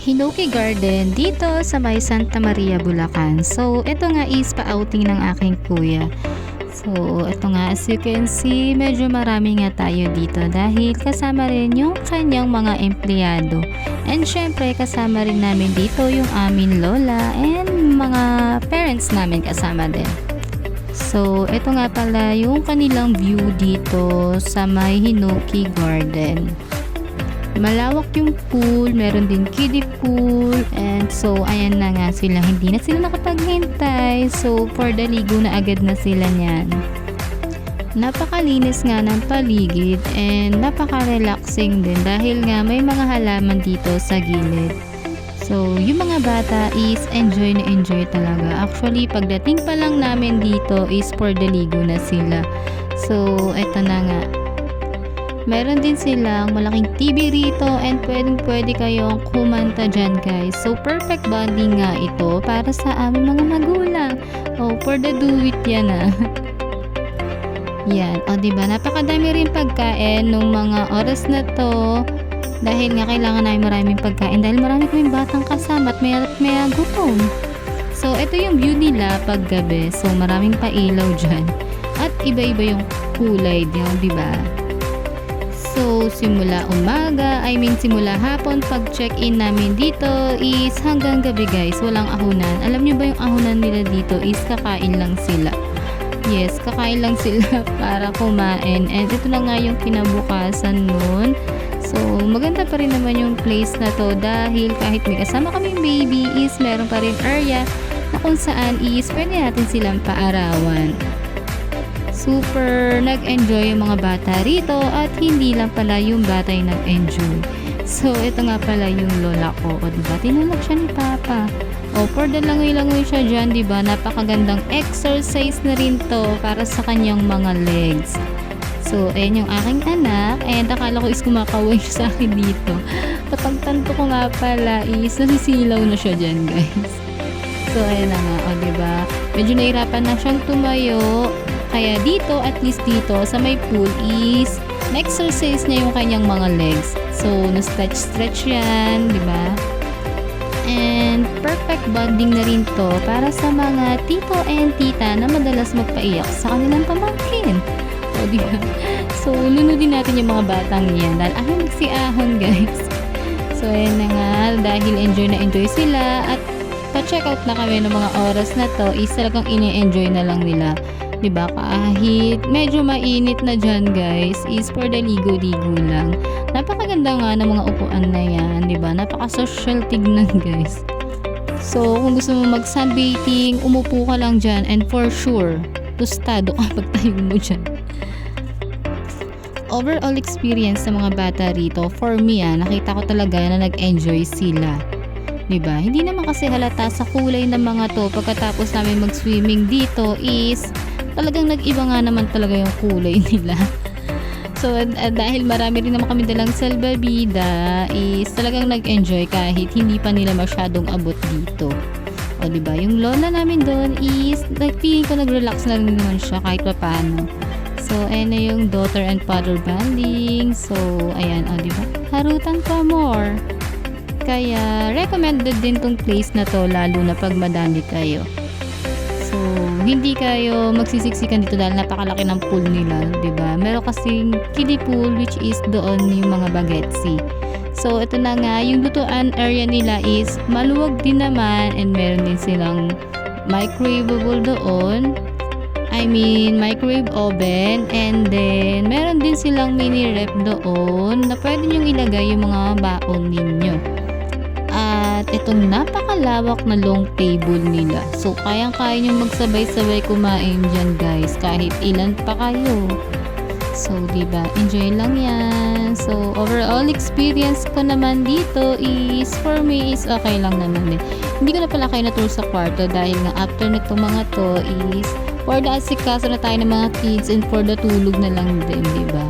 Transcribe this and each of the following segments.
Hinoki Garden dito sa may Santa Maria, Bulacan. So, ito nga is pa-outing ng aking kuya. So, ito nga as you can see, medyo marami nga tayo dito dahil kasama rin yung kanyang mga empleyado. And syempre, kasama rin namin dito yung aming lola and mga parents namin kasama din. So, ito nga pala yung kanilang view dito sa may Hinoki Garden. Malawak yung pool, meron din kiddie pool, and so ayan na nga sila, hindi na sila nakapaghintay, so for the ligo na agad na sila niyan. Napakalinis nga ng paligid and napaka-relaxing din dahil nga may mga halaman dito sa gilid. So yung mga bata is enjoy na enjoy talaga. Actually pagdating pa lang namin dito is for the ligo na sila. So eto na nga. Meron din silang malaking TV rito and pwede kayong kumanta dyan guys. So perfect bonding nga ito para sa aming mga magulang. Oh, for the do it yan ah. Yan. O diba, napakadami rin pagkain nung mga oras na to. Dahil nga kailangan namin maraming pagkain dahil marami kaming batang kasama at may gutom. So ito yung view nila pag gabi. So maraming pailaw dyan. At iba-iba yung kulay diyan, diba? So, simula simula hapon pag check-in namin dito is hanggang gabi guys, walang ahunan. Alam nyo ba yung ahunan nila dito is kakain lang sila. Yes, kakain lang sila para kumain. And ito na nga yung kinabukasan nun. So, maganda pa rin naman yung place na to dahil kahit may kasama kaming baby is meron pa rin area na kung saan is pwede natin silang paarawan. Super nag-enjoy yung mga bata rito at hindi lang pala yung bata yung nag-enjoy. So, ito nga pala yung lola ko. O, diba? Tinulak siya ni Papa. O, for the langoy-langoy siya dyan, diba? Napakagandang exercise na rin to para sa kanyang mga legs. So, ayan yung aking anak. And akala ko is kumakaway siya sa akin dito. Kapagtanto ko nga pala is nasisilaw na siya dyan, guys. So, ayan na nga. O, diba? Medyo nahirapan na siyang tumayo. Kaya dito, at least dito, sa may pool is na-exercise niya yung kanyang mga legs. So, na-stretch yan, di ba? And perfect bonding na rin to para sa mga tito and tita na madalas magpaiyak sa kanilang pamangkin. O, di ba? So, lunodin natin yung mga batang yan dahil ahon nagsiahon, guys. So, ayan na nga, dahil enjoy na enjoy sila at pa-check out na kami ng mga oras na to is talagang ini-enjoy na lang nila. Diba, kahit medyo mainit na dyan guys is for the ligo-ligo lang. Napakaganda nga ng mga upuan na yan, diba? Napaka-social tignan guys. So kung gusto mo mag-sunbathing, umupo ka lang dyan and for sure tostado ka pagtayo mo dyan. Overall experience sa mga bata rito, for me nakita ko talaga na nag-enjoy sila. Diba? Hindi naman kasi halata sa kulay ng mga to pagkatapos namin mag-swimming dito is talagang nag-iba nga naman talaga yung kulay nila. So, dahil marami rin naman kami dalang salbabida, is talagang nag-enjoy kahit hindi pa nila masyadong abot dito. O, diba? Yung lola namin doon is, feeling ko nag-relax na rin naman siya kahit pa paano. So, ayan na yung daughter and father bonding. So, ayan, o, diba? Harutan pa more. Kaya, recommended din tong place na to, lalo na pag madami kayo. So, hindi kayo magsisiksikan dito dahil napakalaki ng pool nila, 'di ba? Meron kasing kiddie pool which is doon yung mga bagetsy. So, ito na nga, yung lutuan area nila is maluwag din naman and meron din silang microwaveable doon. Microwave oven, and then meron din silang mini ref doon na pwede nyo ilagay yung mga baon ninyo. At itong napakalawak na long table nila. So, kayang-kaya nyo magsabay-sabay kumain dyan guys. Kahit ilan pa kayo. So, diba? Enjoy lang yan. So, overall experience ko naman dito is, for me, is okay lang naman din. Hindi ko na pala kayo naturo sa kwarto dahil nga after nitong mga to is for the asikaso na tayo ng mga kids and for the tulog na lang din, diba?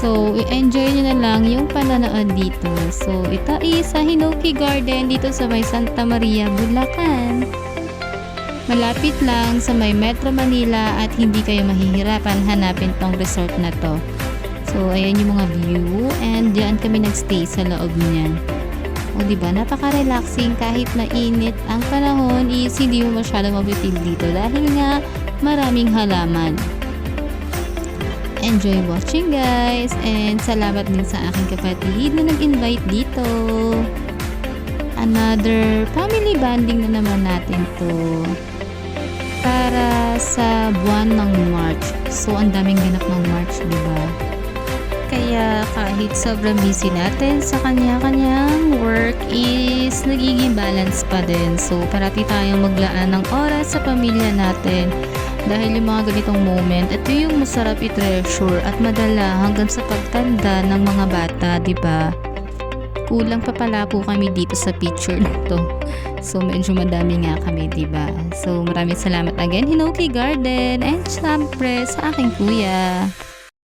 So, i-enjoy nyo na lang yung panonood dito. So, ito is sa Hinoki Garden dito sa may Santa Maria, Bulacan. Malapit lang sa may Metro Manila at hindi kayo mahihirapan hanapin tong resort na to. So, ayan yung mga view and diyan kami nagstay sa loob niyan. O diba, napaka-relaxing kahit mainit ang panahon is hindi mo masyado mapipil dito dahil nga maraming halaman. Enjoy watching guys, and salamat din sa aking kapatid na nag-invite dito. Another family bonding na naman natin to para sa buwan ng March. So ang daming ganap ng March, diba? Kaya kahit sobrang busy natin sa kanya-kanyang work is nagiging balance pa din. So parati tayong maglaan ng oras sa pamilya natin. Dahil yung mga ganitong moment, ito yung masarap i-treasure at madala hanggang sa pagtanda ng mga bata, diba? Kulang pa pala po kami dito sa picture na to. So medyo madami nga kami, diba? So maraming salamat again, Hinoki Garden, and syempre sa aking kuya.